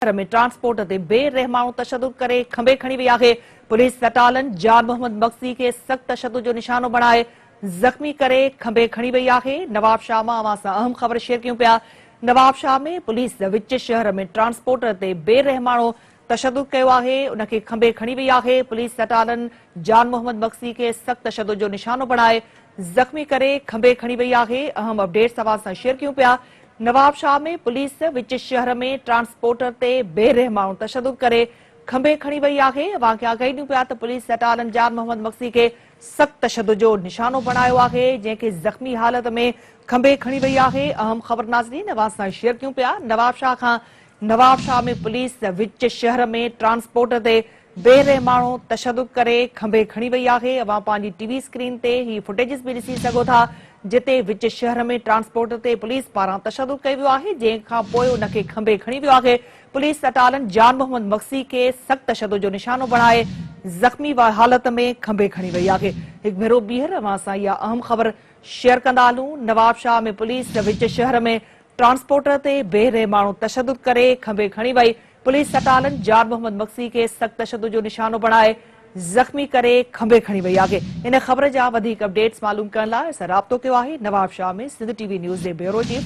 में ट्रांसपोर्ट ते बेरहमानो तशद्दुद करे खंबे खणी वई आहे। पुलिस सटालन जान मोहम्मद मक्सी के सख्त तशद्दुद जो निशानो बणाए जख्मी करे खंबे खणी वई आहे। नवाबशाह मां अवां सां अहम ख़बर शेयर कयूं पिया। नवाबशाह में पुलिस विच शहर में ट्रांसपोर्ट ते बेरहमानो तशद्दुद कयो आहे, उनखे खंबे खणी वई आहे। पुलिस सटालन जान मोहम्मद मक्सी के सख्त तशद्दुद जो निशानो बणाए जख्मी करे खंबे खणी वई आहे। अहम अपडेट्स अवां सां शेयर कयूं पिया। नवाबशाह में पुलिस विच शहर में ट्रांसपोर्टर ते बेरहमानो तशद्दुद करे खंबे खणी वई आहे। अवां खे आगाही ॾियूं पिया त पुलिस सटालन जान मोहम्मद मक्सी के सख्त तशद्दुद जो निशानो बणायो आहे, जंहिंखे ज़ख्मी हालत में खंबे खणी वई आहे। अहम ख़बर नाज़रीन अवां सां शेयर कयूं पिया। नवाबशाह में पुलिस विच शहर में ट्रांसपोर्टर ते बेरहमानो तशद्दुद करे खंबे खणी वई आहे। अवां पंहिंजी टीवी स्क्रीन ते ही फुटेजिस भी ॾिसी सघो था, जिते विच शहर में ट्रांसपोर्टर ते पुलिस पारां तशद्दुद कयो वियो आहे, जंहिंखां पोइ उनखे खंबे खणी वियो आहे। पुलिस सटालन जान मोहम्मद मक्सी के सख्त तशद्दुद जो निशानो बणाए जख्मी हालत में खंबे खणी वई आहे। हिकु भेरो ॿीहर अवां सां इहा अहम ख़बर शेयर कंदा हलूं। नवाबशाह में पुलिस विच शहर में ट्रांसपोर्टर ते बेरहमानो तशद्दुद करे खंबे खणी वई। पुलिस सटालन जान मोहम्मद मक्सी के सख्त तशद्दुद जो निशानो बणाए जख्मी करे खंबे खणी वई आहे। इन ख़बर जा वधीक अपडेट्स मालूम करण लाइ असां राब्तो कयो आहे नवाबशाह में सिंध टीवी न्यूज़ जे ब्यूरो चीफ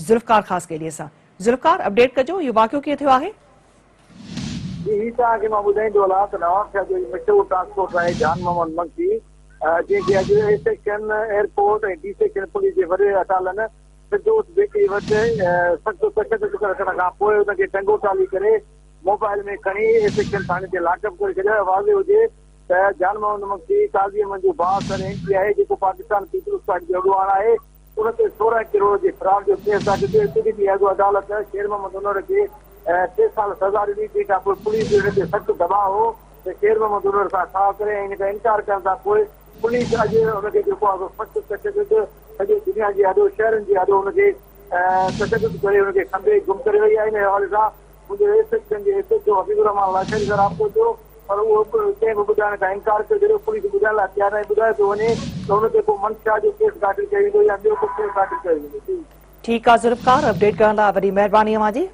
ज़ुल्फ़कार ख़ास केलीअ सां। ज़ुल्फ़कार, अपडेट कजो, इहो वाक़ियो कीअं थियो आहे? जी तव्हांखे मां ॿुधाईंदो हलां त नवाबशाह जो मशहूरु ट्रांसपोर्टर आहे जान मोहम्मद मक्सी, जंहिंखे अॼु ए सेक्शन एयरपोर्ट ऐं डी सेक्शन पुलिस जे वॾे अटालन फिरदौस बेकरी वटि सख़्तु तशद्दुद करण खां पोइ हुनखे टंगो टाली करे मोबाइल में खणी ए सेक्शन थाणे ते लॉकअप करे छॾियो। वाज़े हुजे त जान मोहम्मद मक्सी काज़ी अहमद जो भाउ सर एमपी आहे, जेको पाकिस्तान पीपुल्स पार्टी जो अॻुवान आहे। उन ते 16 करोड़ जे फ्रॉड जो केस आहे, जिते हिते बि अॻु अदालत शेर मोहम्मद उनर खे 3 साल सज़ा ॾिनी, तंहिंखां पोइ पुलिस जो हिन ते सख़्तु दबाव हो त शेर मोहम्मद उनर सां छा करे, ऐं हिन खां इनकार करण खां पोइ पुलिस अॼु हुनखे जेको आहे सख़्तु तशद्दुद सॼी दुनिया जी हदो शहरनि जी हदो हुनखे तशद्दुद करे हुनखे खंबे गुम करे वई आहे। इन हवाले सां मुंहिंजे सेक्शन जे जो हबीबुर रहमान लाशरी सां राब्तो थियो, पर उहो कंहिं बि ॿुधाइण खां इनकार कयो। जॾहिं पुलिस ॿुधाइण लाइ तयारु आहे, ॿुधाए थो वञे त हुनते पोइ मंशा जो केस दाख़िल कयो वेंदो या ॿियो को केस दाख़िल कयो वेंदो। ठीकु आहे ज़ुल्फ़कार, अपडेट करण लाइ वॾी महिरबानी अव्हां जी।